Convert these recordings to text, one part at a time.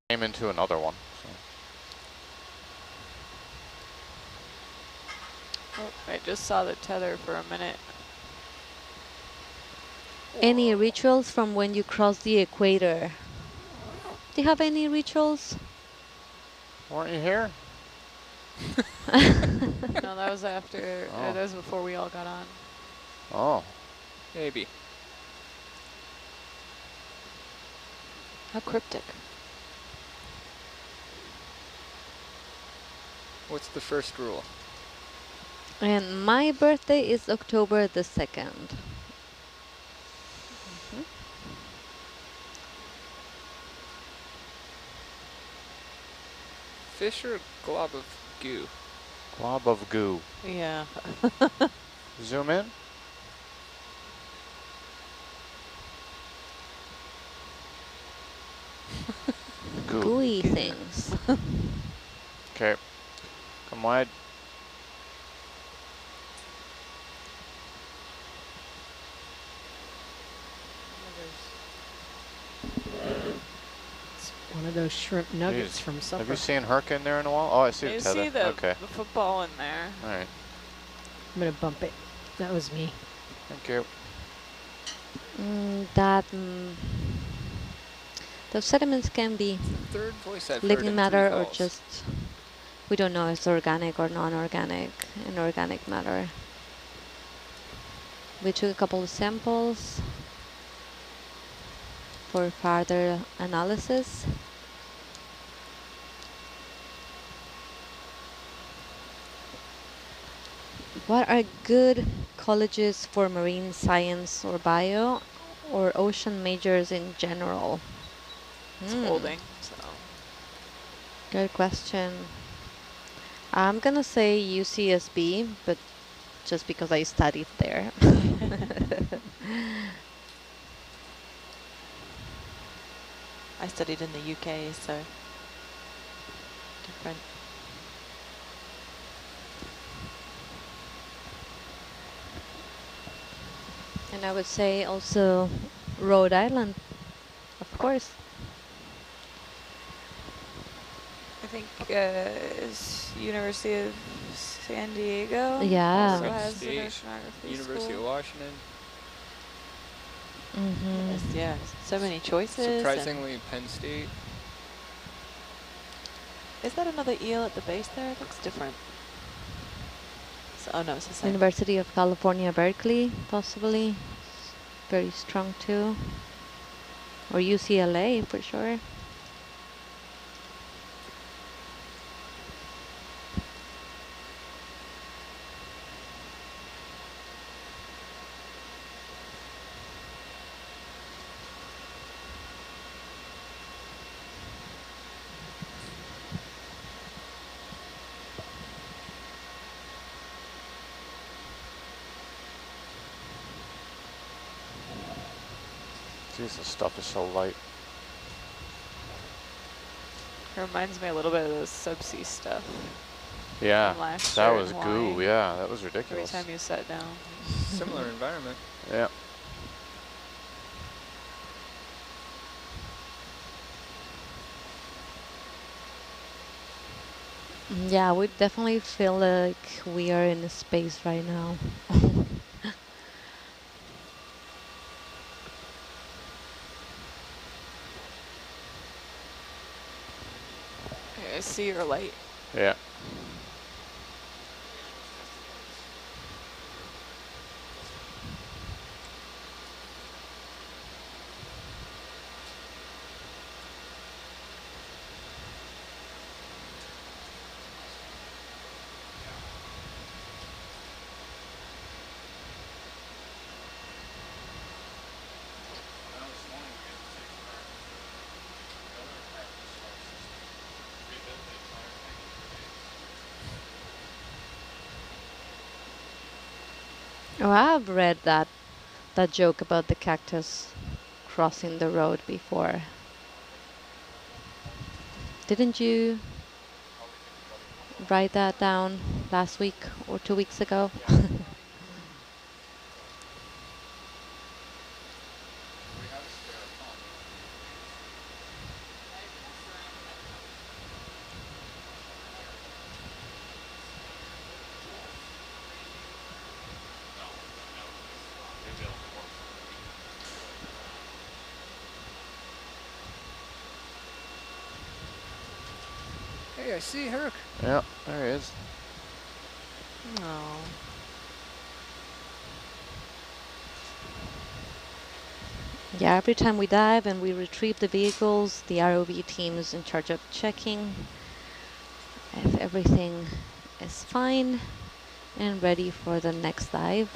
Came into another one. So. Oh, I just saw the tether for a minute. Any rituals from when you cross the equator? Do you have any rituals? Weren't you here? No, that was after, that was before we all got on. Oh. Maybe. How cryptic. What's the first rule? And my birthday is October the 2nd. Fish or glob of goo? Glob of goo. Yeah. Zoom in. Goo. Gooey things. Okay. Come wide. One of those shrimp nuggets Jeez. from supper. Have you seen Herc in there in a while? Oh, I see the tether. See the, okay. the football in there. All right. I'm going to bump it. That was me. Thank you. Those sediments can be Third voice I've heard living in matter 3 or calls. just, we don't know if it's organic or non-organic, inorganic matter. We took a couple of samples for further analysis. What are good colleges for marine science or bio, or ocean majors in general? It's holding, so. Good question. I'm gonna say UCSB, but just because I studied there. I studied in the UK, so different. And I would say also Rhode Island, of course. I think it's University of San Diego. Yeah. Also Penn has an State, oceanography University school. of Washington. Mm-hmm. Yeah, so many choices. Surprisingly, Penn State. Is that another eel at the base there? It looks different. So, oh no, it's the same. University of California, Berkeley, possibly. Very strong too. Or UCLA for sure. Jeez, this stuff is so light. It reminds me a little bit of the subsea stuff. Yeah, from last that year was in goo. Hawaii. Yeah, that was Every ridiculous. time you sat down. Similar environment. Yeah. Yeah, we definitely feel like we are in space right now. I see your light. Yeah. Oh, I've read that joke about the cactus crossing the road before. Didn't you write that down last week or 2 weeks ago? Hey, I see Herc. Yeah, there he is. Oh. Yeah, every time we dive and we retrieve the vehicles, the ROV team is in charge of checking if everything is fine and ready for the next dive.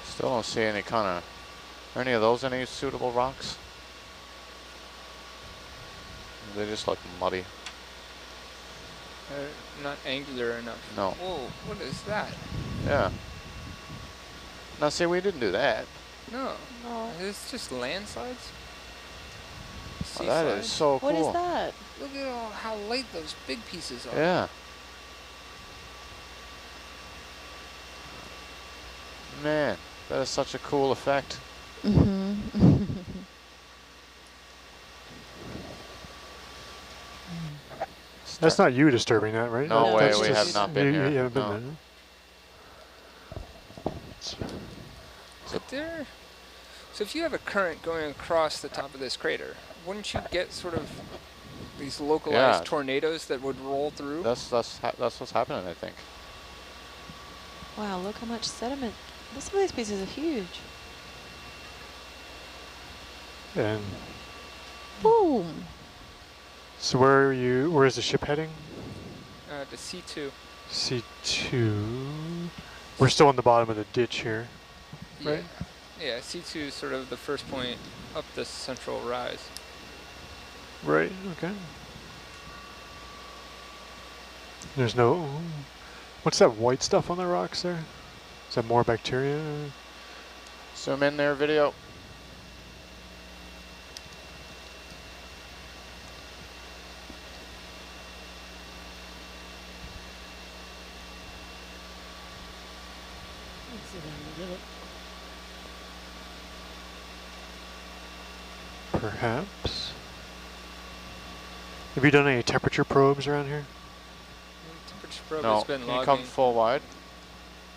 Still don't see any kind of, are any of those any suitable rocks? They just look muddy. They're not angular enough. No. Whoa, what is that? Yeah. Now see, we didn't do that. No. No. It's just landslides? Oh, that is so cool. What is that? Look at how light those big pieces are. Yeah. Man, that is such a cool effect. Mm-hmm. That's not you disturbing that, right? No No, way, that's we just- have not been here. You haven't been No. there. But there, so if you have a current going across the top of this crater, wouldn't you get sort of these localized Yeah. tornadoes that would roll through? That's what's happening, I think. Wow, look how much sediment. Some of these pieces are huge. And Boom. so where are you? Where is the ship heading? To C2. C2. We're still on the bottom of the ditch here, right? Yeah, C2 is sort of the first point up the central rise. Right. Okay. There's no. What's that white stuff on the rocks there? Is that more bacteria? Zoom in there, video. Perhaps. Have you done any temperature probes around here? Temperature probe No, has been can you logging, come full wide?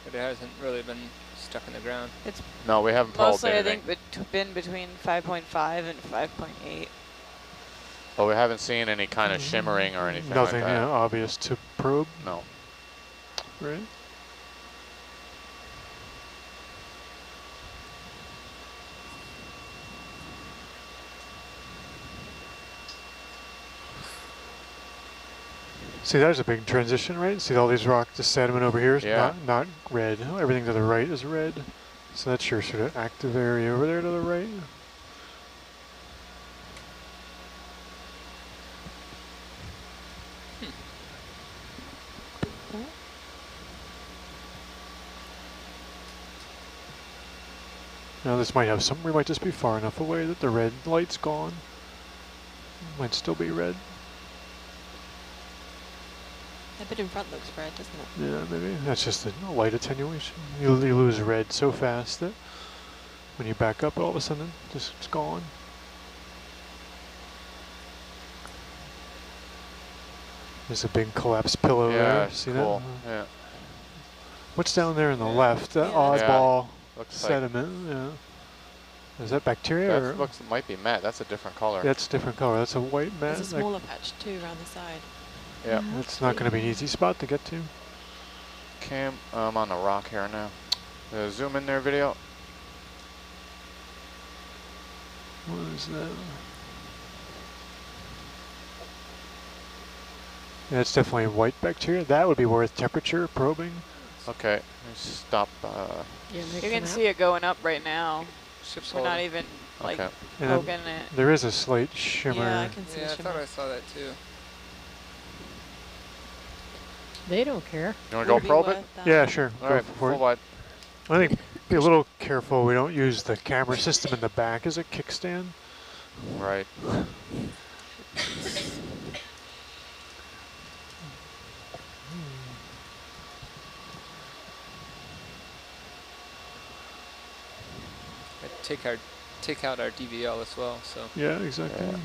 but it hasn't really been stuck in the ground. It's No, we haven't probed mostly, I anything. think, been between 5.5 and 5.8. But we haven't seen any kind of shimmering or anything Nothing like that. obvious to probe, No. right? See, there's a big transition, right? See all these rocks, the sediment over here is Yeah. not red. Everything to the right is red. So that's your sort of active area over there to the right. Now this might have some, we might just be far enough away that the red light's gone. Might still be red. That bit in front looks red, doesn't it? Yeah, maybe. That's just the light attenuation. You lose red so fast that when you back up, all of a sudden, just it's gone. There's a big collapsed pillow Yeah, there. it's See cool. that? Yeah. What's down there on the Yeah. left? That Yeah. oddball Looks like sediment. Yeah. Is that bacteria? that Or? looks might be matte. That's a different color. That's a different color. That's a white mat. There's a smaller patch too around the side. Yeah. That's not going to be an easy spot to get to. Cam, I'm on the rock here now. Zoom in there, video. What is that? Yeah, it's definitely white bacteria. That would be worth temperature probing. Okay, let's stop. Yeah, You can see it going up right now. Ship's We're not holding. even like Okay. And then poking it. there is a slight shimmer. Yeah, I can see Yeah, the I thought shimmer. I saw that too. They don't care. You want to Would go be probe it? worth that. Yeah, sure. All Go right, for full it. wide. I think be a little careful we don't use the camera system in the back as a kickstand. Right. take out our DVL as well. So Yeah, exactly. Yeah.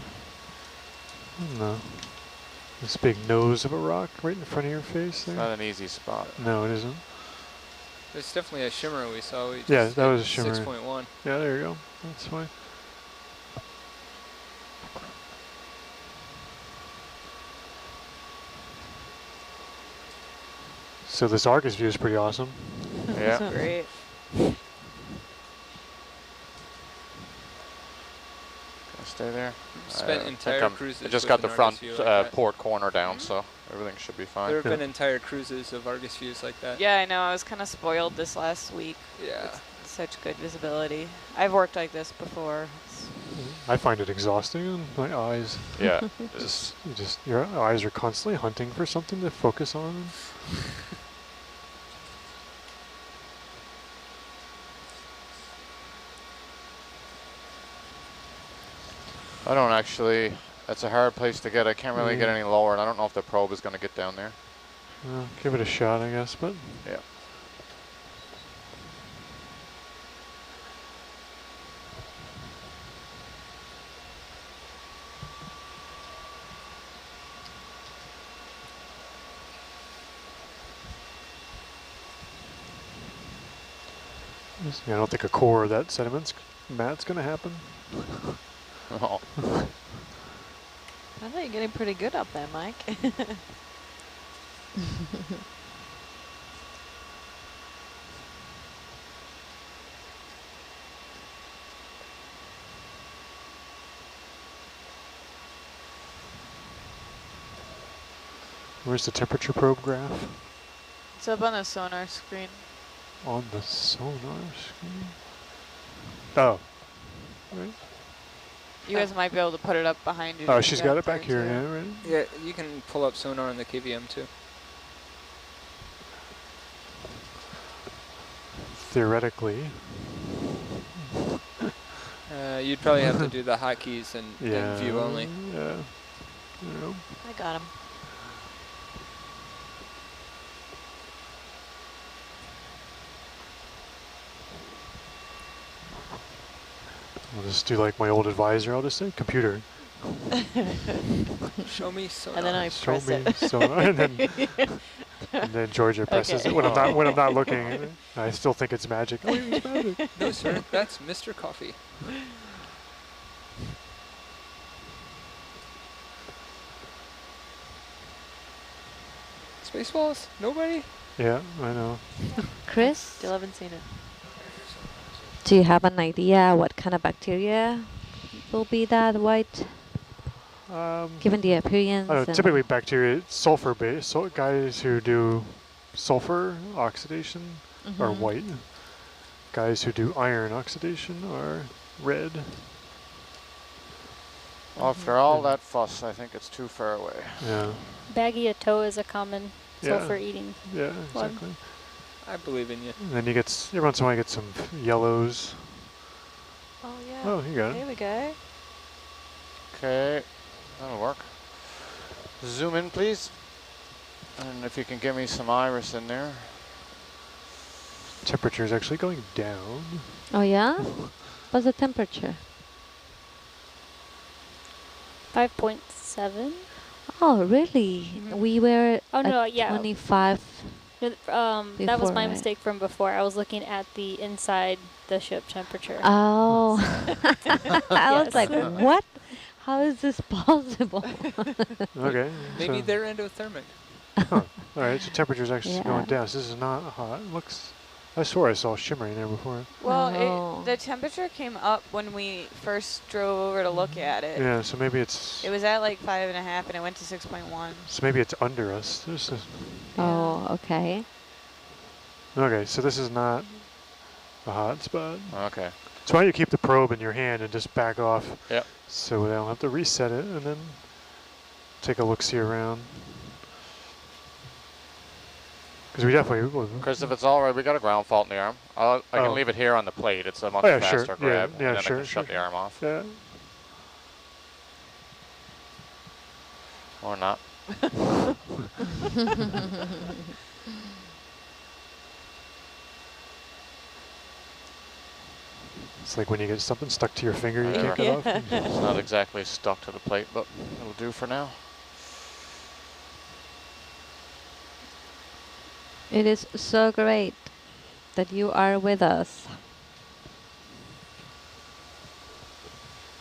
No. This big nose of a rock right in front of your face It's there. not an easy spot. No, it isn't. there's definitely a shimmer we saw. We Yeah, just that hit was a shimmer. 6.1. Yeah, there you go. That's fine. So this Argus view is pretty awesome. Yeah. Great. Can I stay there? Spent I entire think cruises. I just with got an the front Argus view like that. port corner down, so everything should be fine. There have Yeah. been entire cruises of Argus views like that. Yeah, I know. I was kind of spoiled this last week. Yeah. With such good visibility. I've worked like this before. I find it exhausting on my eyes. Yeah. Your eyes are constantly hunting for something to focus on. I don't actually, that's a hard place to get. I can't really get any lower, and I don't know if the probe is going to get down there. Give it a shot, I guess, but Yeah. I don't think a core of that sediment's mat's going to happen. Oh. I thought you're getting pretty good up there, Mike. Where's the temperature probe graph? It's up on the sonar screen. On the sonar screen? Oh. Right. You guys might be able to put it up behind you. Oh, if she's you got it back there, here, too. yeah, right? Yeah, you can pull up sonar on the KVM too. Theoretically. You'd probably have to do the hotkeys and Yeah. view only. Yeah. Yeah. I got him. I'll just do like my old advisor. I'll just say computer. Show me sonar. And then I Show press me it. sonar, and then Georgia presses Okay. it when I'm not looking. I still think it's magic. Oh, it's magic. No, sir, that's Mr. Coffee. Spaceballs? Nobody? Yeah, I know. Chris, Still haven't seen it. do you have an idea what kind of bacteria will be that white, given the appearance? I don't know, and- typically bacteria, sulfur based. So guys who do sulfur oxidation are Mhm. white. Guys who do iron oxidation are red. Well, after all that fuss, I think it's too far away. Yeah. Baggy a toe is a common Yeah. sulfur eating. Yeah, One. exactly. I believe in you. And then you get every once in a while you get some yellows. Oh, yeah. Oh, you got There it. we go. Okay, that'll work. Zoom in, please. And if you can give me some iris in there. Temperature is actually going down. Oh yeah? What's the temperature? 5.7. Oh really? Mhm. We were Oh, no, at yeah. 25. No, that was Before, my right? mistake from before. I was looking at the inside the ship temperature. Oh. I was Yes. like, what? How is this possible? Okay. Maybe so, they're endothermic. all right, so temperature's actually Yeah. going down. So this is not hot. It looks. I swore I saw shimmering there before. Well, Oh. the temperature came up when we first drove over to look at it. Yeah. So maybe it's. It was at like 5.5 and it went to 6.1. So maybe it's under us. This is. Oh, okay. Okay. So this is not a hot spot. Okay. So why don't you keep the probe in your hand and just back off? Yep. So they'll have to reset it and then take a look-see around. Because we definitely. Because if it's all right, we got a ground fault in the arm. I can Oh. leave it here on the plate. It's a much Oh, yeah, sure. faster Yeah, grab. yeah, and then sure, I can shut sure. the arm off. Yeah. Or not. It's like when you get something stuck to your finger, you Yeah. can't get off. It's not exactly stuck to the plate, but it'll do for now. It is so great that you are with us.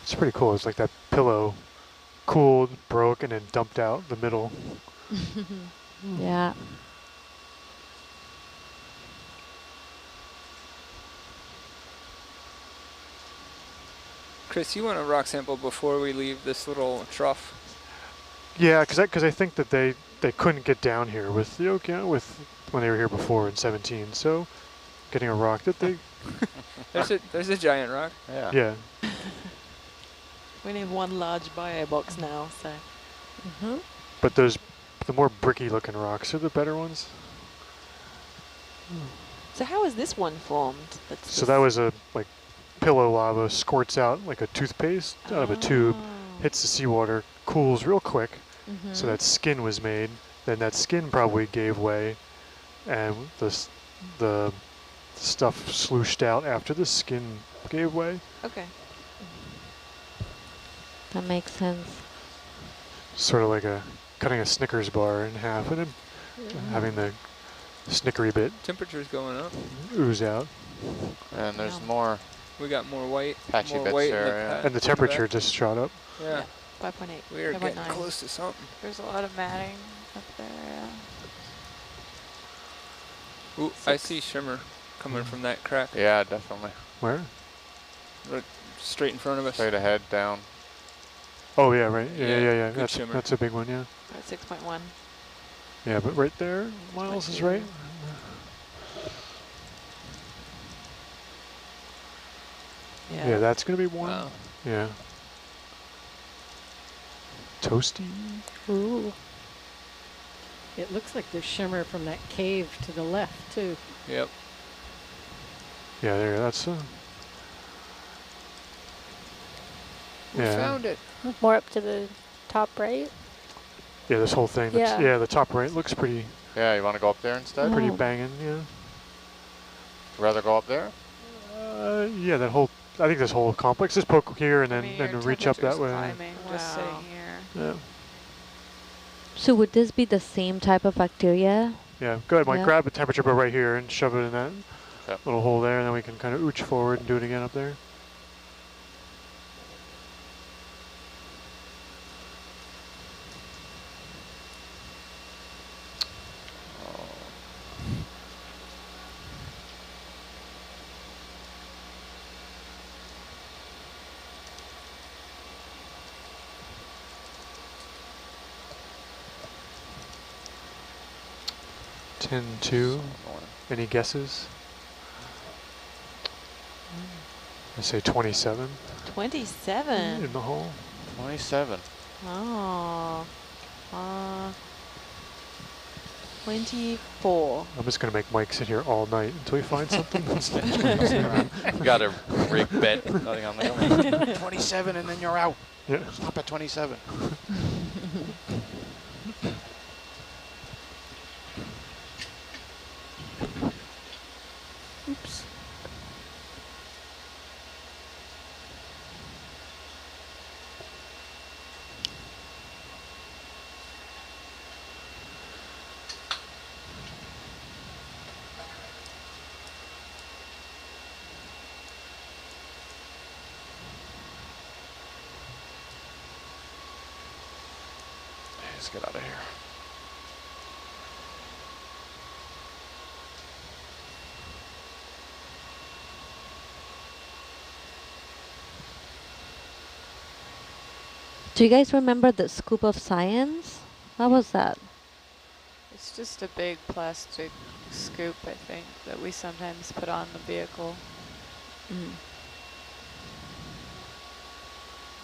It's pretty cool. It's like that pillow cooled, broke, and then dumped out the middle. Yeah. Chris, you want a rock sample before we leave this little trough? Yeah, because I think that they couldn't get down here with the when they were here before in 17. So getting a rock that they There's a giant rock. Yeah. yeah. We need one large bio box now, so. But the more bricky looking rocks are the better ones. So how is this one formed? That's So that was a like pillow lava squirts out like a toothpaste out of a tube, hits the seawater, cools real quick. So that skin was made. Then that skin probably gave way, and the stuff slooshed out after the skin gave way. Okay. That makes sense. Sort of like cutting a Snickers bar in half and then having the snickery bit Temperature's going up. ooze out. And there's Wow. more We got more white. patchy more bits white there, in the yeah. pat- And the in temperature back. just shot up. Yeah. 5.8. We are getting 5.9. close to something. There's a lot of matting up there. Ooh, I see shimmer coming from that crack. Yeah, definitely. Where? Right straight in front of us. Straight ahead, down. Oh yeah, right. Yeah, Yeah, yeah, yeah. good That's shimmer. that's a big one, yeah. At 6.1. Yeah, but right there, Miles is right. Yeah, that's gonna be one. Wow. Yeah. Toasty. Ooh. It looks like there's shimmer from that cave to the left, too. Yep. Yeah, there. That's We yeah. found it. More up to the top right. Yeah, this whole thing. That's, Yeah. yeah, the top right looks pretty Yeah, you want to go up there instead? pretty Oh. banging. Yeah. Rather go up there? Yeah, that whole. I think this whole complex is poke here and I then mean, your reach up that temperature's way. climbing, just sitting here. Yeah. So would this be the same type of bacteria? Yeah. Go ahead, Mike. Yeah. Grab the temperature probe right here and shove it in that Yep. little hole there, and then we can kind of ooch forward and do it again up there. Ten two. Any guesses? I say 27 27. in the hole. 27. Oh. 24. I'm just gonna make Mike sit here all night until he finds something. You got a rig bet. Nothing on the 27 and then you're out. Yeah. Stop at 27. Oops. Let's get out of here. Do you guys remember the scoop of science? What was that? It's just a big plastic scoop, I think, that we sometimes put on the vehicle Mm.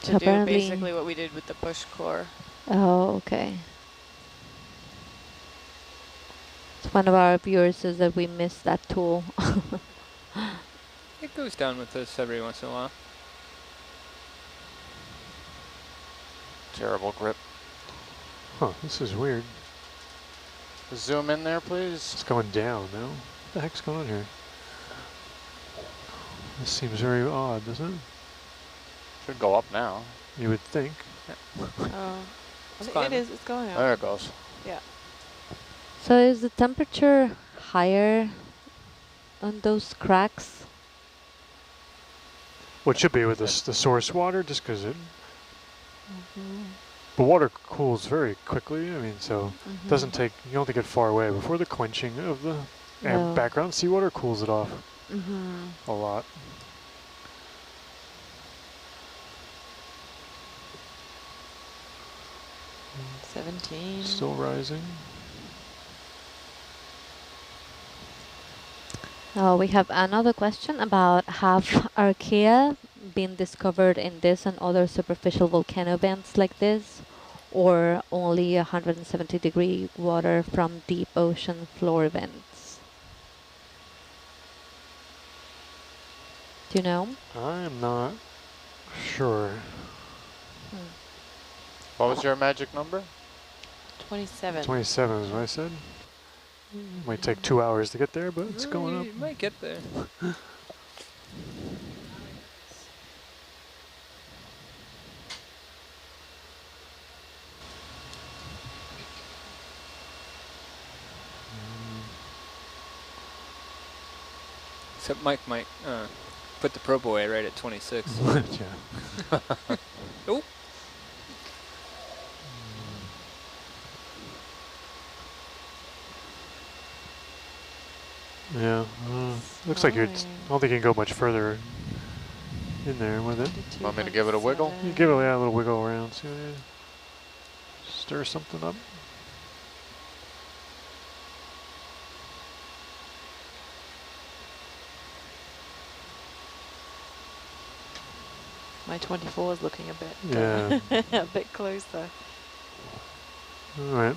to So do apparently- basically what we did with the push core. Oh, okay. So one of our viewers says that we missed that tool. It goes down with us every once in a while. Terrible grip. Huh, this is weird. Zoom in there, please. It's going down now. What the heck's going on here? This seems very odd, doesn't it? Should go up now. You would think. Oh, It's it climbing. is. It's going up. There it goes. Yeah. So is the temperature higher on those cracks? Well, it should be with the source water, just because it. The water cools very quickly. I mean, so it doesn't take. You don't have to get far away before the quenching of the No. background seawater cools it off Mm-hmm. a lot. Mm, 17. Still rising. We have another question about have archaea been discovered in this and other superficial volcano vents like this, or only 170-degree water from deep ocean floor vents? Do you know? I'm not sure. What was your magic number? 27. 27 is what I said. Might take 2 hours to get there, but it's going up. You might get there. Except Mike might put the probe away right at 26. Yeah. Oh. Yeah. Looks like you're. I don't think you can go much further in there with it. Want me to give it a wiggle? You give it a little wiggle around. See what it is. Stir something up. My 24 is looking a bit. Yeah. A bit closer. All right.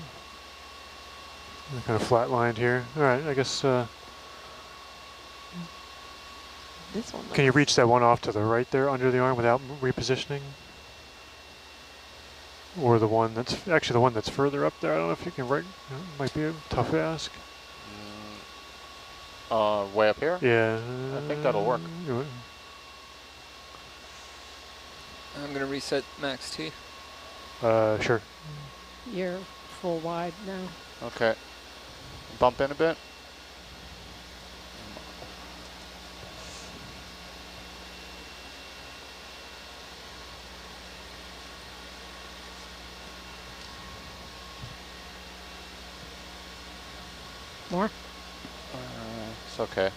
Kind of flatlined here. All right. I guess. This one. Can you reach that one off to the right there under the arm without repositioning? Or the one that's actually the one that's further up there. I don't know if you can right. Might be a tough ask. Way up here? Yeah. I think that'll work. I'm going to reset max T. Sure. You're full wide now. Okay. Bump in a bit. More? It's okay.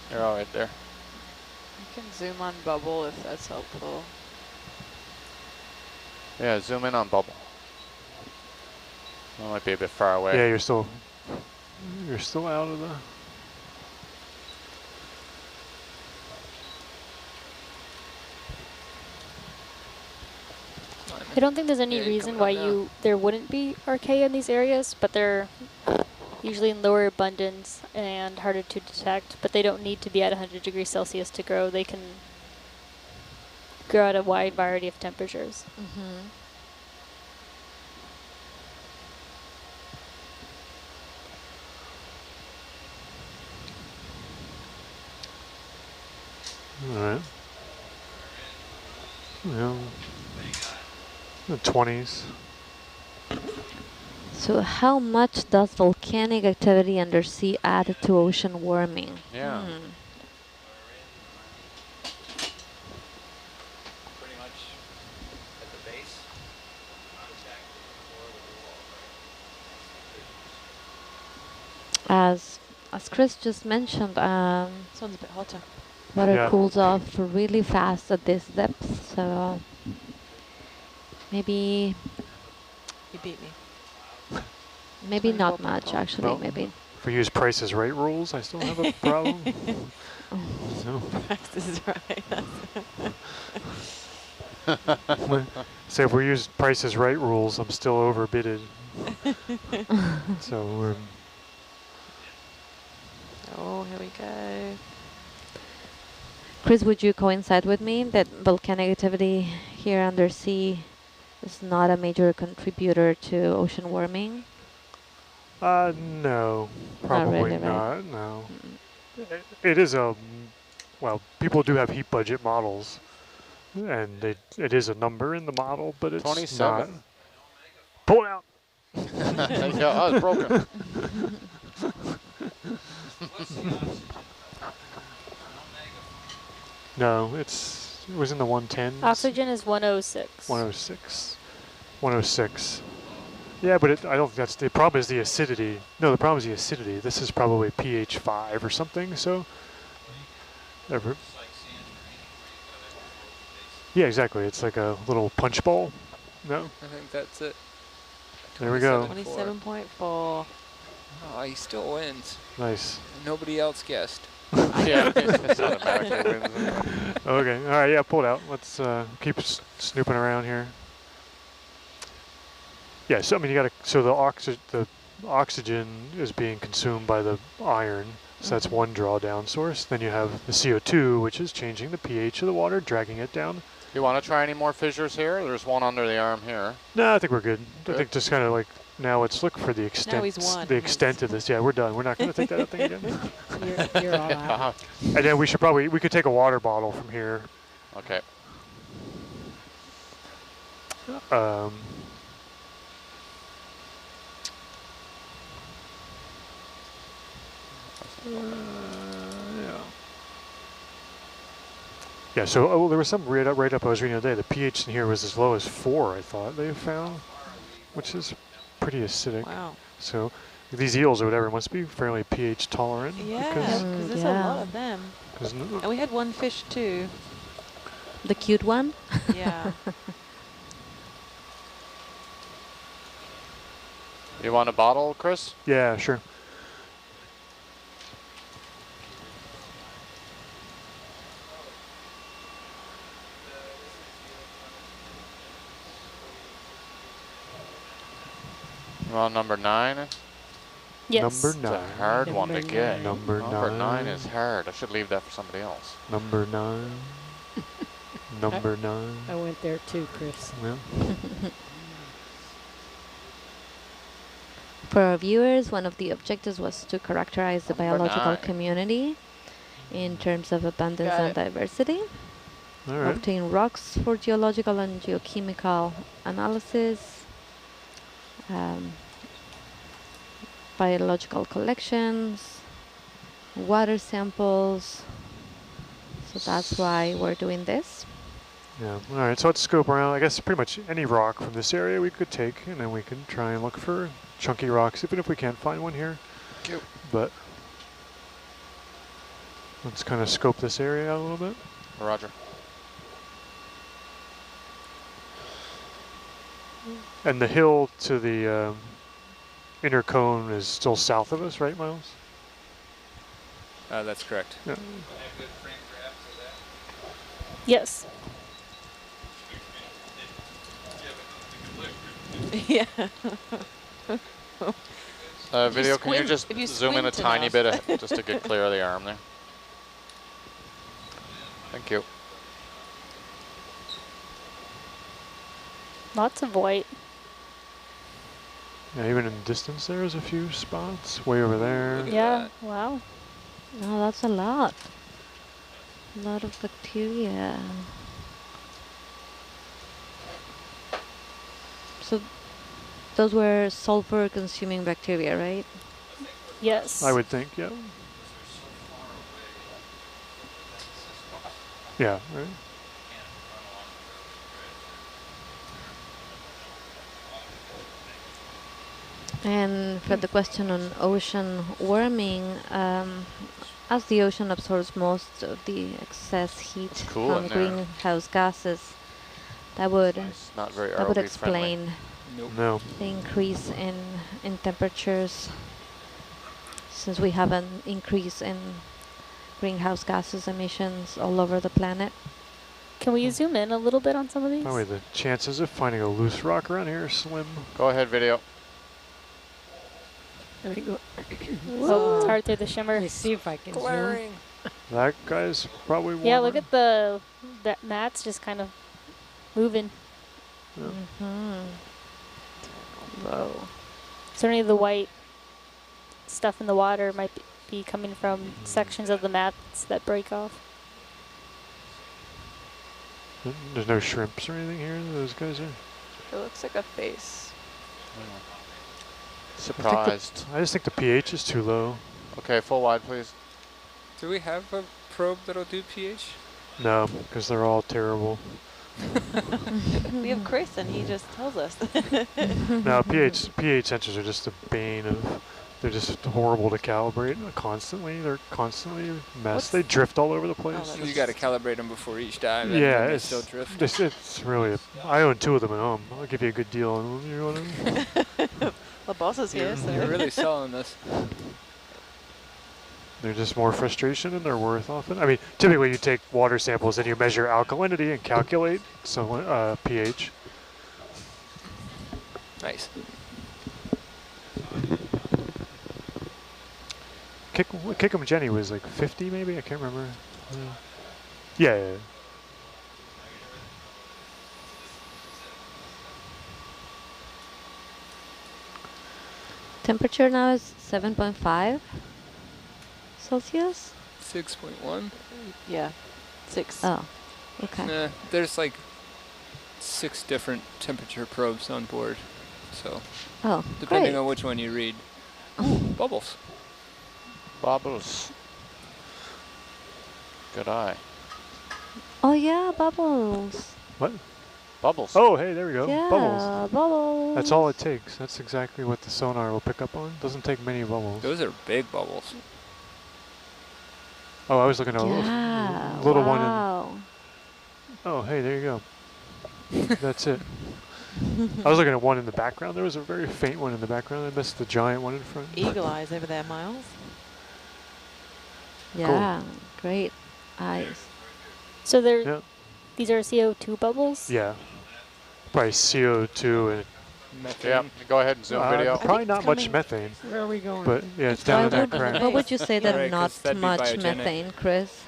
You're all right there. I can zoom on bubble if that's helpful. Yeah, zoom in on bubble. That might be a bit far away. Yeah, you're still out of the. I don't think there's any Yeah, reason coming why up now. there wouldn't be archaea in these areas, but they're usually in lower abundance and harder to detect, but they don't need to be at 100 degrees Celsius to grow. They can grow at a wide variety of temperatures. Mm-hmm. All right. Yeah. The 20s. So how much does volcanic activity undersea add to ocean warming? Yeah. Pretty much at the base, contact with the floor with the wall, right? As Chris just mentioned, This one's a bit hotter. water Yeah. cools off really fast at this depth, so maybe You beat me. not 24 much people. actually. Well, Maybe. If we use Price is Right rules, I still have a problem. So, This is right. so if we use Price is Right rules, I'm still overbidded. So we're. Oh, here we go. Chris, would you coincide with me that volcanic activity here undersea is not a major contributor to ocean warming? No, probably really, right? not. No, it is a well, people do have heat budget models, and it is a number in the model, but it's 27. not. Pull it out. Yeah, oh, it's broken. No, it was in the 110s. Oxygen is 106. 106. 106. Yeah, but I don't think that's the problem. Is the acidity? No, the problem is the acidity. This is probably pH 5 or something. So, yeah, exactly. It's like a little punch bowl. No, I think that's it. there we go. 27.4. Oh, he still wins. Nice. Nobody else guessed. Yeah, it's automatically wins. Okay. All right. Yeah, pull it out. Let's keep snooping around here. Yeah. So I mean, you got to. So the oxygen is being consumed by the iron. So that's one drawdown source. Then you have the CO2, which is changing the pH of the water, dragging it down. You want to try any more fissures here? There's one under the arm here. No, I think we're good. Good. I think just kind of like now let's look for the extent. he's won. The extent of this. Yeah, we're done. We're not going to take that thing again. You're all out. And then we could take a water bottle from here. Okay. Yeah. Yeah. So there was some right up I was reading the other day. The pH in here was as low as 4. I thought they found, which is pretty acidic. Wow. So these eels or whatever must be fairly pH tolerant. Yeah, Because because there's a lot of them. And we had one fish too. The cute one? Yeah. You want a bottle, Chris? yeah, sure. You want number 9? Yes. Number It's a 9. hard one to Number get. nine. Number Number 9. 9 is hard. I should leave that for somebody else. Number 9. Number 9. I went there too, Chris. Yeah. For our viewers, one of the objectives was to characterize the Number biological 9. community in terms of abundance Got and it. diversity, All right. obtain rocks for geological and geochemical analysis, biological collections, water samples. So that's why we're doing this. Yeah. All right. So let's scope around. I guess pretty much any rock from this area we could take, and then we can try and look for chunky rocks, even if we can't find one here. Cute. But let's kind of scope this area out a little bit. Roger. And the hill to the inner cone is still south of us, right, Miles? That's correct. Yeah. Yes. Yeah. Video, can you squint- just if you zoom in a squint tiny bit enough. just to get clear of the arm there? Thank you. Lots of white. Yeah, even in distance there's a few spots. Way over there. Yeah. Wow. Oh, that's a lot. A lot of bacteria. So those were sulfur consuming bacteria, right? Yes. I would think, yeah. Yeah, right. And for the question on ocean warming, as the ocean absorbs most of the excess heat cool from in there. greenhouse gases, that would It's not very that would ROV friendly. explain Nope. No. the increase in temperatures, since we have an increase in greenhouse gases emissions all over the planet. Can we zoom in a little bit on some of these? Probably the chances of finding a loose rock around here are slim. Go ahead, video. Let me go. Oh, it's hard through the shimmer. Let me see if I can zoom. Glaring. That guy's probably warmer. Yeah, look at that mat's just kind of moving. Yeah. Mm-hmm. Whoa. Certainly the white stuff in the water might be coming from sections of the mats that break off. There's no shrimps or anything here. Those guys are. It looks like a face. Surprised. I just think the pH is too low. Okay, full wide, please. Do we have a probe that'll do pH? No, because they're all terrible. We have Chris, and he just tells us. No, pH sensors are just the bane of. They're just horrible to calibrate constantly. They're constantly a mess. They drift all over the place. You got to calibrate them before each dive. and Yeah, then they it's still drift. It's really. I own 2 of them at home. I'll give you a good deal on them. You want them? The boss is here, so. You're really selling this. They're just more frustration than they're worth often. I mean, typically you take water samples and you measure alkalinity and calculate pH. Nice. Kick'em Jenny was like 50 maybe? I can't remember. Yeah. Temperature now is 7.5 Celsius? 6.1. Yeah, 6. Oh, okay. There's like 6 different temperature probes on board. So, Oh, depending great. on which one you read. Bubbles. Bubbles. Good eye. Oh yeah, bubbles. What? Bubbles. Oh, hey, there we go. Yeah, Bubbles. bubbles. That's all it takes. That's exactly what the sonar will pick up on. Doesn't take many bubbles. Those are big bubbles. Oh, I was looking at Yeah, a little one. wow. Oh, hey, there you go. That's it. I was looking at one in the background. There was a very faint one in the background. I missed the giant one in front. Eagle eyes over there, Miles. Yeah, great eyes. So they're Yeah. these are CO2 bubbles? Yeah. Probably CO2 and Yeah, go ahead and zoom video. probably not much coming- methane, Where are we going? but yeah, it's down in that crack. What would you say that Right, 'cause not that'd be much biogenic. methane, Chris?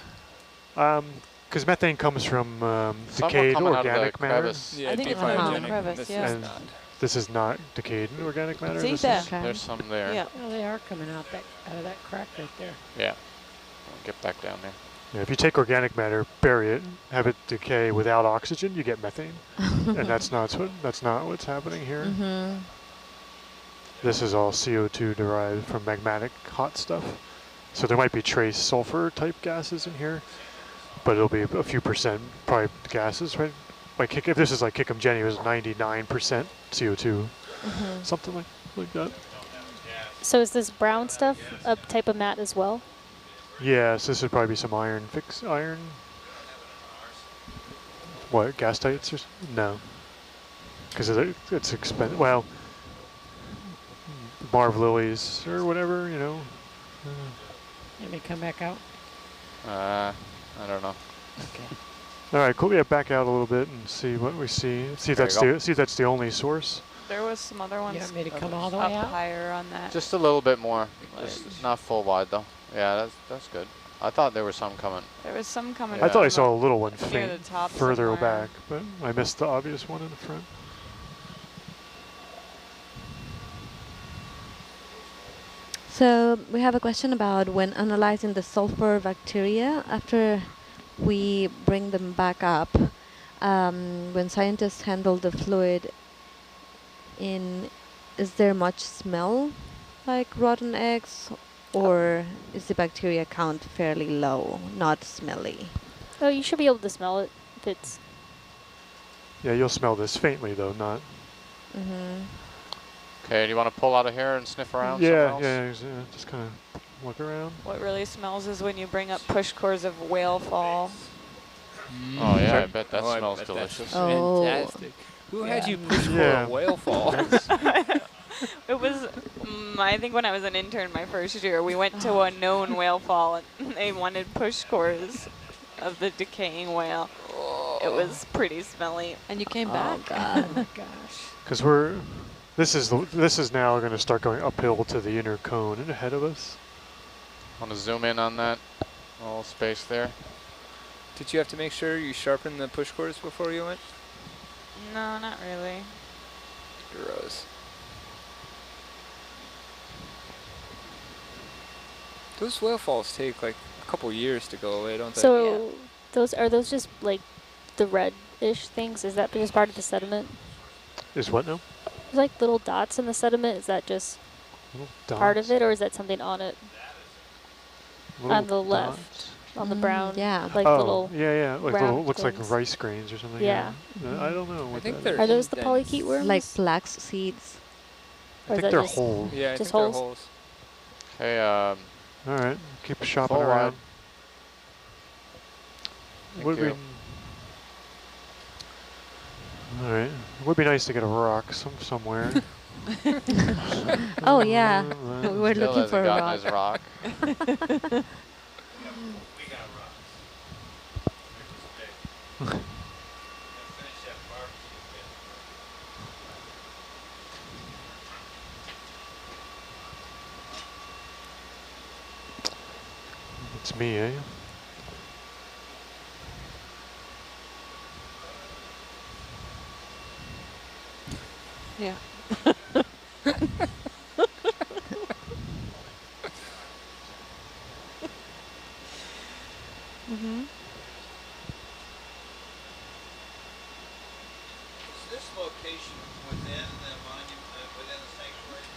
Because methane comes from Some are decayed coming out of the organic matter. crevice. Yeah, I think it's biogenic. the crevice, This yeah. is And not. this is not decayed organic matter. See This there. is, Okay. There's some there. Yeah. Oh, they are coming out of that crack right there. Yeah. I'll get back down there. yeah, if you take organic matter, bury it, have it decay without oxygen, you get methane, and that's not what's happening here. Mm-hmm. This is all CO2 derived from magmatic hot stuff. So there might be trace sulfur type gases in here, but it'll be a few percent probably gases, right? Like if this is like Kick'em Jenny, it was 99% CO2, Mm-hmm. something like that. So is this brown stuff a type of mat as well? Yeah, so this would probably be some iron. What, gas tights or no? Because it's expensive. Well, Marv lilies or whatever, you know. Let me come back out. I don't know. Okay. All right, cool. Yeah, back out a little bit and see what we see. See if There that's you go. see if that's the only source. There was some other ones You want me to up come all the way out? higher on that. Just a little bit more. Just not full wide though. Yeah, that's good. I thought there was some coming. There was some coming. I thought I from saw a little one near faint the top further somewhere. back, but I missed the obvious one in the front. So we have a question about when analyzing the sulfur bacteria after we bring them back up. When scientists handle the fluid is there much smell like rotten eggs, or is the bacteria count fairly low, not smelly? Oh, you should be able to smell it if it's. Yeah, you'll smell this faintly though, not. Mm-hmm. Okay, do you want to pull out of here and sniff around? Yeah, somewhere else? yeah, just kind of look around. What really smells is when you bring up push cores of whale fall. Oh yeah, I bet that Oh, I smells bet that's delicious. Oh. Fantastic. Who had you push for Yeah. a whale fall? It was, I think when I was an intern my first year, we went to a known whale fall and they wanted push cores of the decaying whale. It was pretty smelly. And you came Oh back. God. Oh, gosh. Because this is now going to start going uphill to the inner cone and ahead of us. Want to zoom in on that little space there? Did you have to make sure you sharpened the push cores before you went? No, not really. Gross. Those whale falls take like a couple years to go away, don't they? So are those just like the red dot-ish things, is that just part of the sediment? Is what now? There's like little dots in the sediment. Is that just Little part of dots? it, or is that something on it? Little On the left, dots? on the brown, Yeah. like Oh, little. yeah, like round little, looks like things. rice grains or something. Yeah. I don't know I what think that they're is. Are those the indents. polychaete worms? Like flax seeds. I or is think that they're just whole. Yeah, I Just think they're holes? holes. Okay, All right, keep shopping Full around. Thank Would be. you. All right, it would be nice to get a rock somewhere. Oh yeah, we were Still looking for hasn't a gotten rock. his rock. We got rocks. They're just big. Finish that barbecue bit. It's me, eh? Yeah. Mm-hmm. Is this location within the monument, within the sanctuary?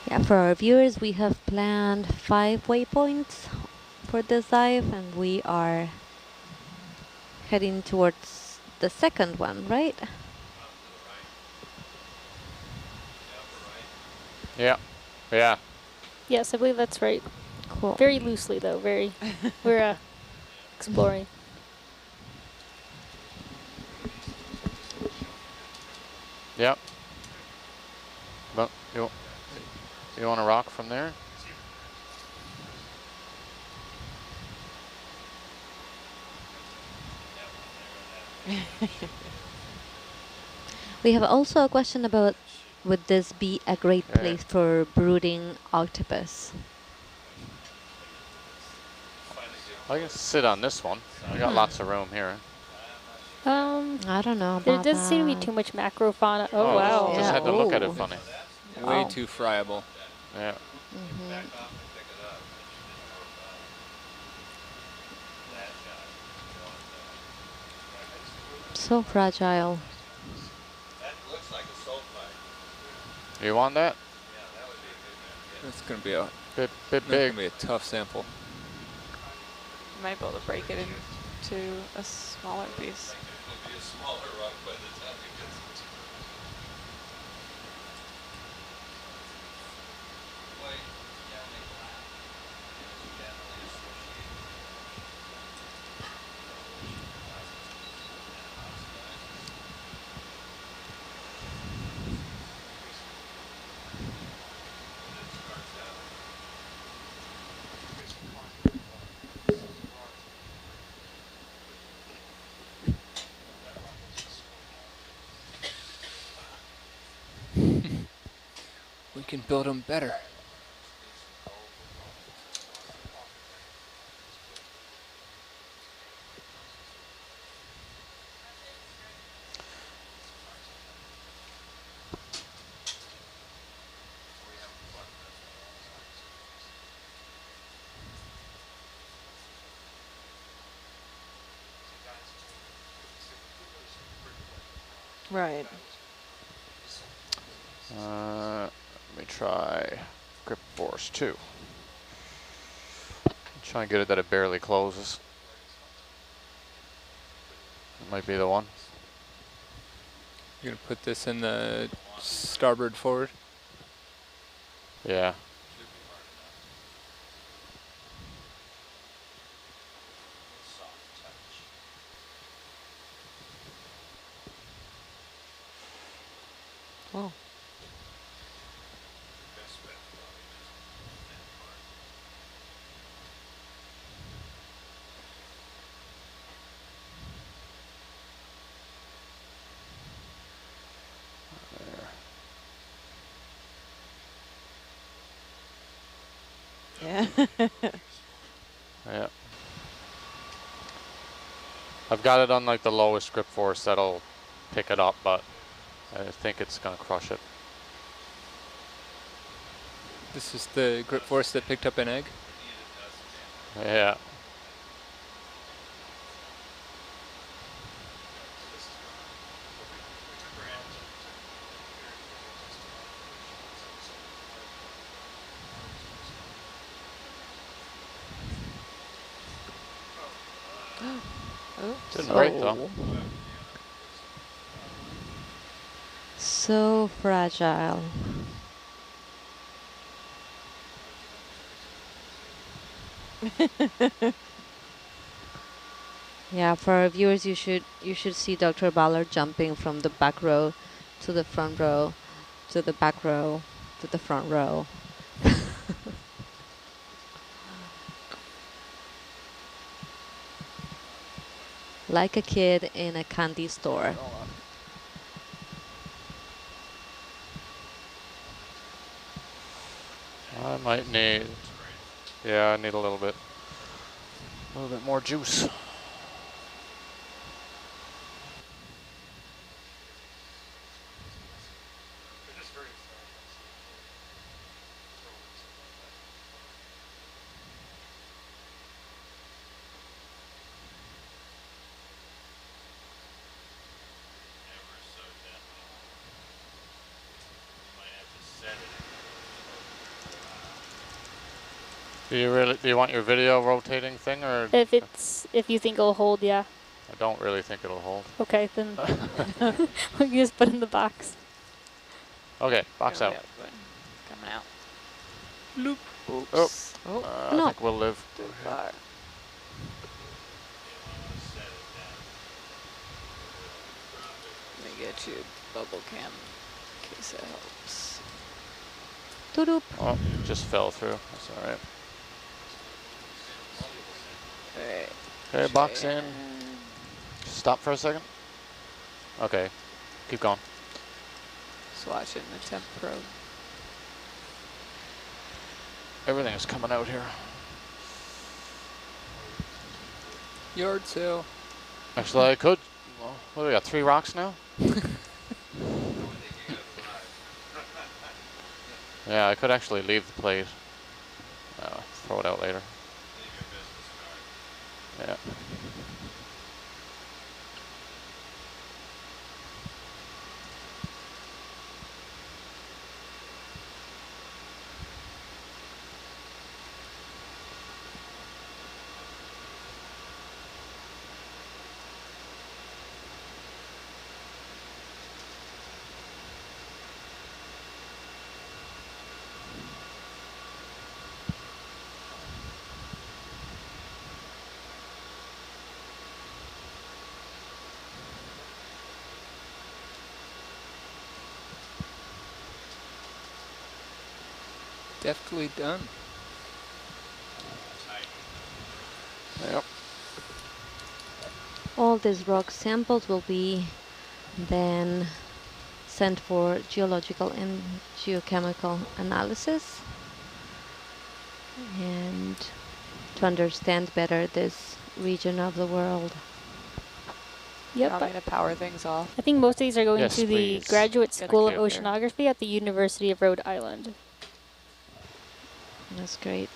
Yeah, for our viewers, we have planned 5 waypoints for this dive, and we are heading towards the second one, right? Yeah. Yeah. Yes, I believe that's right. Cool. Very loosely though. Very. We're exploring. Yep. Well, you want a rock from there? We have also a question about, would this be a great Yeah. place for brooding octopus? I can sit on this one. I got lots of room here. I don't know There about does seem to be that. too much macrofauna. Oh, wow. Just Yeah. had to look at Ooh. it funny. Way Oh. too friable. Yeah. Mhm. So fragile. That looks like a sulfide. You want that? Yeah, that would be a good one. That's gonna be a Bit that's big. gonna be a tough sample. You might be able to break it into a smaller piece. It'll be a smaller rock by the time it gets into it. White, yellow, black. It's generally associated We can build them better. Right. Let me try grip force 2. Try and get it that it barely closes. That might be the one. You're gonna put this in the starboard forward. Yeah. Oh. Yeah. Yeah. I've got it on like the lowest grip force that'll pick it up, but I think it's gonna crush it. This is the grip force that picked up an egg. Yeah. Didn't break though. So fragile. Yeah, for our viewers, you should see Dr. Ballard jumping from the back row to the front row to the back row to the front row. Like a kid in a candy store. I might need, yeah, I need a little bit more juice. Do you want your video rotating thing, or? If you think it'll hold, yeah. I don't really think it'll hold. Okay, then we can just put it in the box. Okay, box out. Coming out. Loop. Oops. Oh, I think we'll live. too far. Let me get you a bubble cam in case it helps. Doop. Oh, just fell through. That's all right. Alright. Okay, box in. Stop for a second. Okay, keep going. Just watching the temp probe. Everything is coming out here. Yard sale. Actually, I could. Well, what do we got? 3 rocks now? Yeah, I could actually leave the plate. Throw it out later. Yeah. Deftly done. Yep. All these rock samples will be then sent for geological and geochemical analysis and to understand better this region of the world. Yep. Want me to power things off? I think most of these are going Yes, to please. the Graduate Get School of you. Oceanography at the University of Rhode Island. That's great.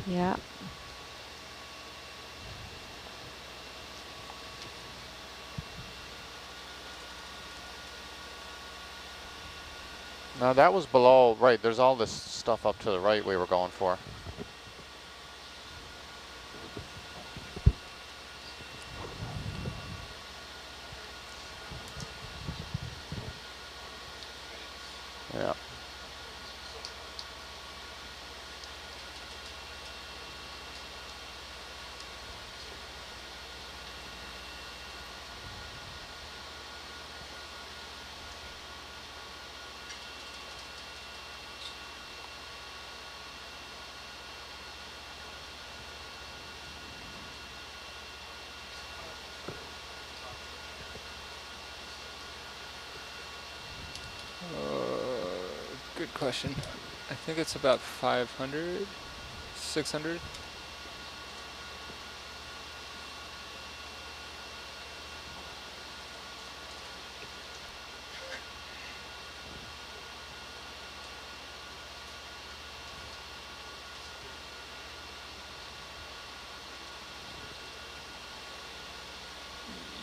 Yeah. No, that was below, right, there's all this stuff up to the right we were going for. Yeah. Good question. I think it's about 500, 600.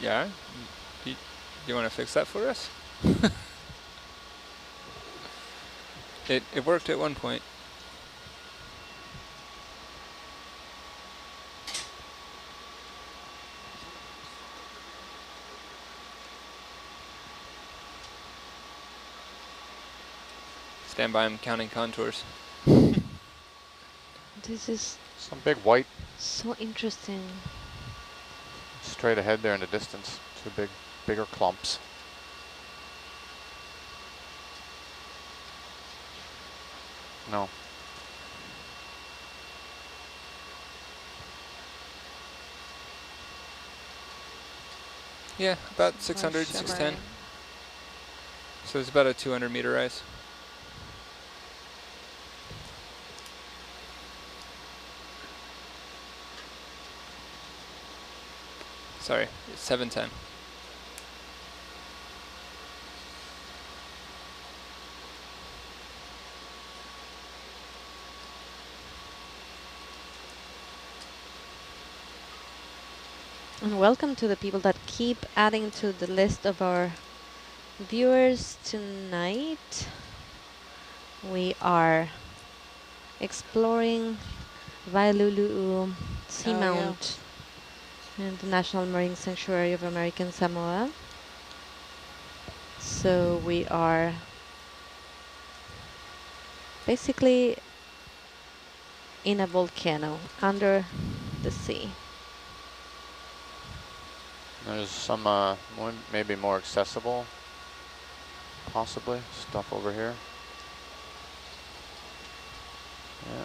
Yeah? You want to fix that for us? It worked at one point. Stand by, I'm counting contours. This is Some big white so interesting. straight ahead there in the distance. Two bigger clumps. No. Yeah, about More 600, 610. shimmering. So it's about a 200 meter rise. Sorry, it's 710. And welcome to the people that keep adding to the list of our viewers tonight. We are exploring Wailulu'u Seamount in the National Marine Sanctuary of American Samoa. So we are basically in a volcano under the sea. There's some maybe more accessible, possibly, stuff over here. Yeah.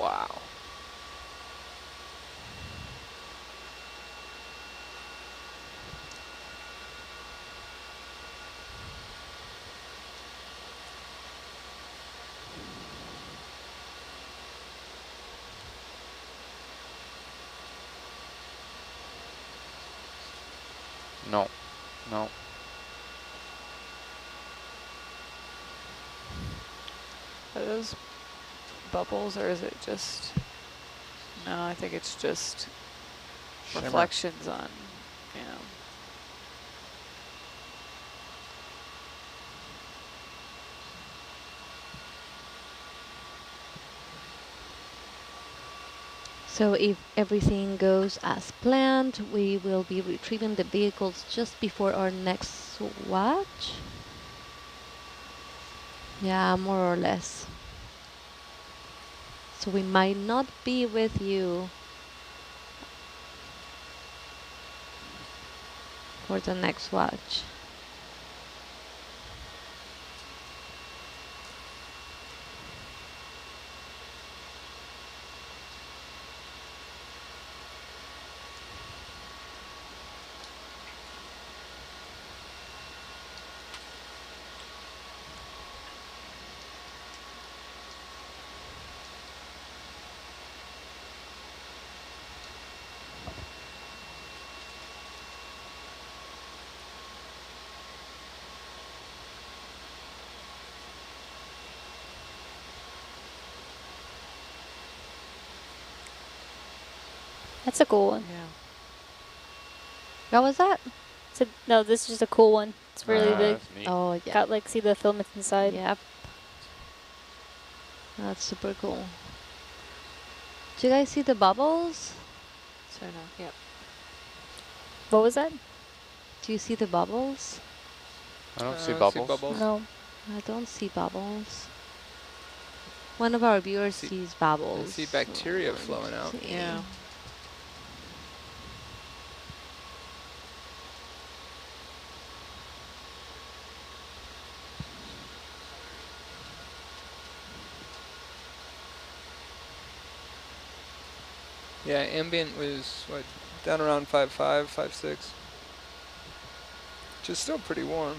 Wow. No, no. Are those bubbles or is it just, no, I think it's just Shimmer. reflections on, you know. So if everything goes as planned, we will be retrieving the vehicles just before our next watch. Yeah, more or less. So we might not be with you for the next watch. That's a cool one. Yeah. What was that? So, no, this is just a cool one. It's really big. That's neat. Oh, yeah. Got like see the filaments inside. Yep. That's super cool. Do you guys see the bubbles? So no, yep. What was that? Do you see the bubbles? I don't see bubbles. No. I don't see bubbles. One of our viewers See- sees bubbles. I see bacteria So flowing out. let's see. Yeah. Yeah, ambient was, what, down around 5.5, 5.6. Which is still pretty warm.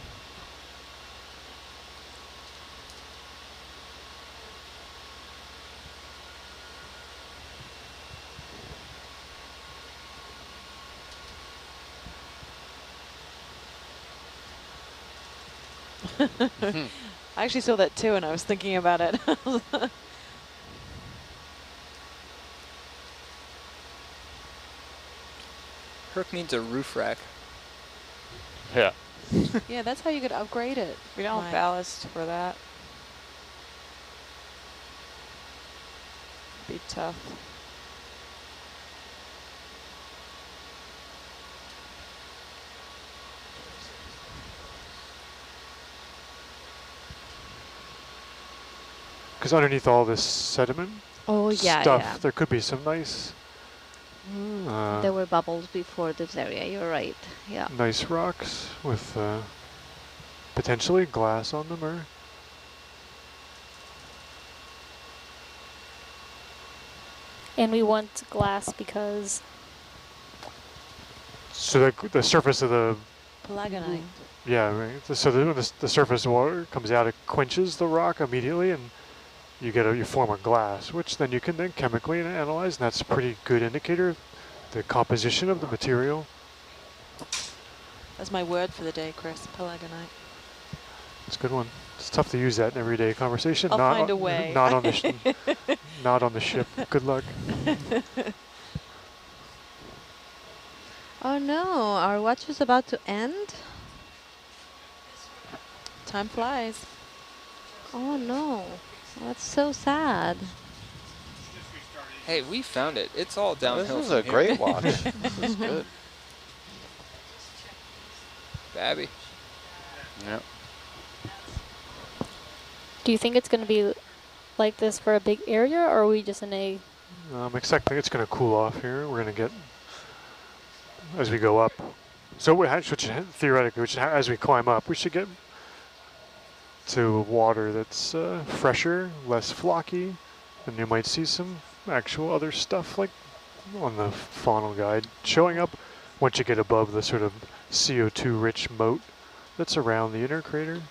I actually saw that too, and I was thinking about it. Herc needs a roof rack. Yeah. Yeah, that's how you could upgrade it. We don't have Mike. ballast for that. Be tough. Because underneath all this sediment Oh, yeah, stuff, yeah. there could be some nice, There were bubbles before this area, you're right. Yeah. nice rocks with potentially glass on them, or And we want glass because so the surface of the Pelagonite. right. So the surface water comes out, it quenches the rock immediately, and you form a glass, which then you can then chemically analyze, and that's a pretty good indicator of the composition of the material. That's my word for the day, Chris. Pelagonite. It's a good one. It's tough to use that in everyday conversation. I'll not find a on, way. Not on the not on the ship. Good luck. Oh no, our watch is about to end? Time flies. Oh no, that's so sad. Hey, we found it. It's all downhill. This is from a here. great watch. This is good. Babby. Yep. do you think it's going to be like this for a big area, or are we just in a... I'm expecting it's going to cool off here. We're going to get, as we go up. So theoretically, as we climb up, we should get to water that's fresher, less flocky, and you might see some actual other stuff like on the faunal guide showing up once you get above the sort of CO2-rich moat that's around the inner crater.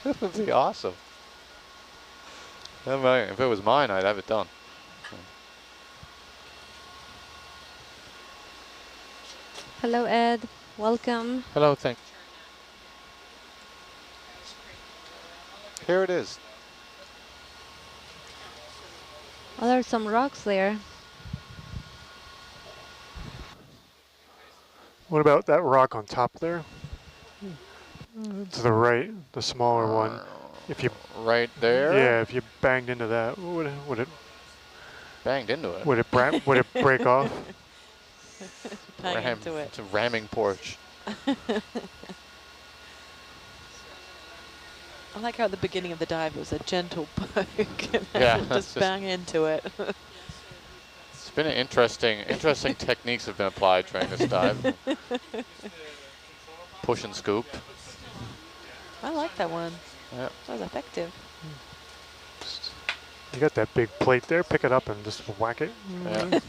This would be awesome. If it was mine, I'd have it done. Hello, Ed. Welcome. Hello, thank you. Here it is. Oh, there's some rocks there. What about that rock on top there? To the right, the smaller one. If you right there. Yeah, if you banged into that, would it Banged into it. would it break off? Bang into it. It's a ramming porch. I like how at the beginning of the dive it was a gentle poke. And Yeah, then that's just bang into it. It's been an interesting techniques have been applied during this dive. Push and scoop. I like that one. Yeah. That was effective. You got that big plate there. Pick it up and just whack it. Yeah.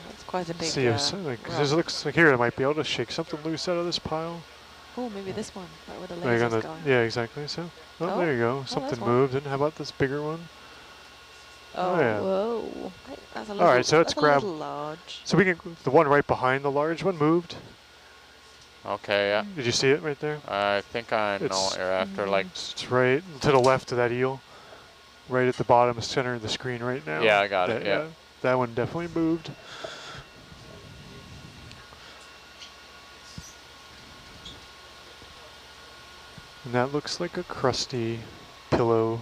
That's quite a big See if this looks like here. I might be able to shake something loose out of this pile. Oh, maybe this one, right where the Like on laser's the, going. yeah, exactly. So, oh, there you go. Something one. moved. And how about this bigger one? Oh, yeah. Whoa. That's a All little, right, so let's that's grab. a little large. So we can. The one right behind the large one moved. Okay, yeah. Did you see it right there? I think I know what you're after. Like, It's right to the left of that eel. Right at the bottom center of the screen right now. Yeah, I got it, yeah. That one definitely moved. And that looks like a crusty pillow.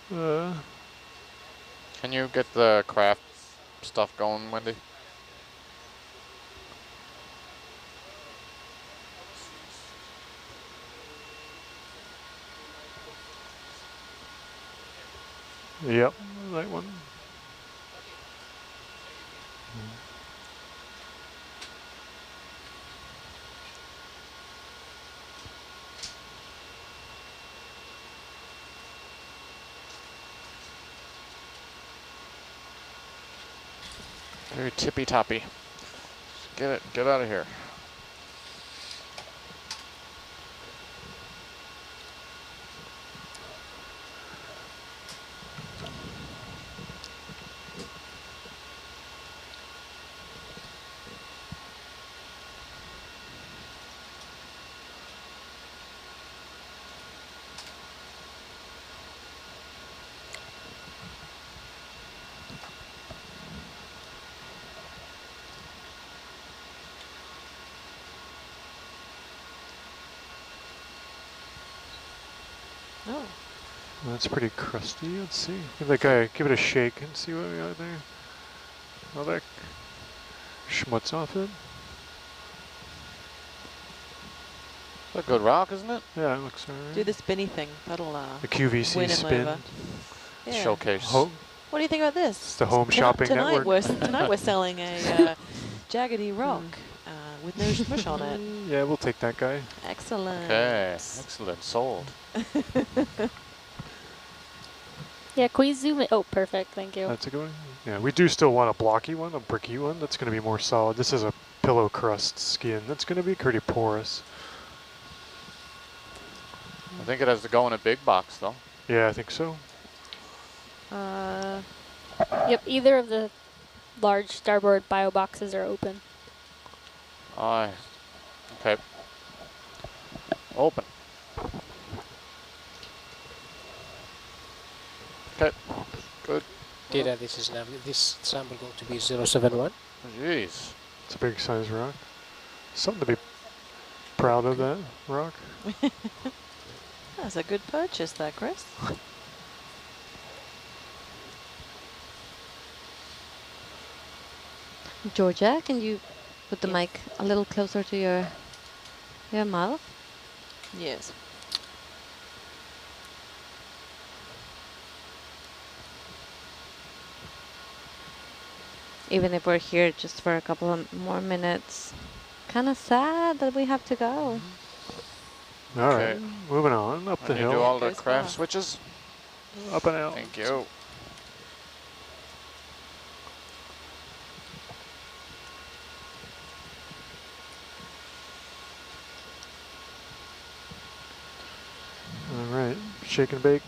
can you get the craft stuff going, Wendy? Yep, that one. Very tippy toppy. Get out of here. Oh. That's pretty crusty. Let's see. Give that guy, give it a shake and see what we got there. All that schmutz off it. A good rock, isn't it? Yeah, it looks alright. Do the spinny thing. That'll The QVC win him spin. over. Yeah. Showcase. What do you think about this? It's the home shopping network. Tonight we're selling a jaggedy rock with no smush on it. Yeah, we'll take that guy. Excellent. Okay, excellent. Sold. Yeah, can we zoom it? Oh, perfect. Thank you. That's a good one. Yeah, we do still want a blocky one, a bricky one. That's going to be more solid. This is a pillow crust skin. That's going to be pretty porous. I think it has to go in a big box, though. Yeah, I think so. Yep, either of the large starboard bio boxes are open. Aye. Okay. Open. Okay. Good. Data, this is now this sample going to be 071. Jeez. It's a big size rock. Something to be proud of, that rock. That's a good purchase there, Chris. Georgia, can you put the mic a little closer to your mouth? Yes. Even if we're here just for a couple of more minutes. Kind of sad that we have to go. All right, moving on up the And you hill. do all the Goes craft fast. switches? Up and out. Thank you. All right, shake and bake.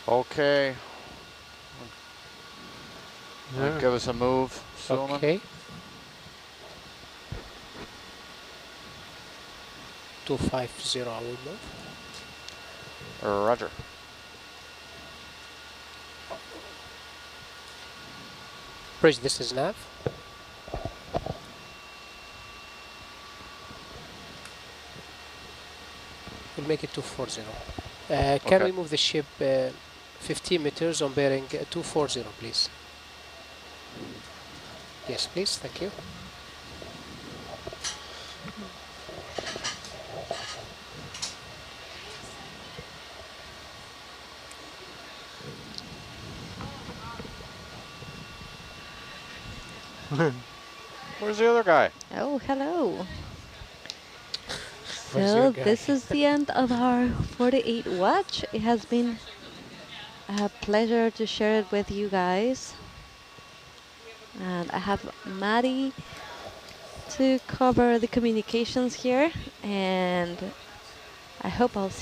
Okay. Yeah. Give us a move, Suleiman. Okay. 250, I will move. Roger. Bridge, this is nav. We'll make it 240. Can we move the ship 15 meters on bearing 240, please? Yes, please. Thank you. Where's the other guy? Oh, hello. Where's So your guy? this is the end of our 48 watch. It has been a pleasure to share it with you guys. And I have Maddie to cover the communications here, and I hope I'll see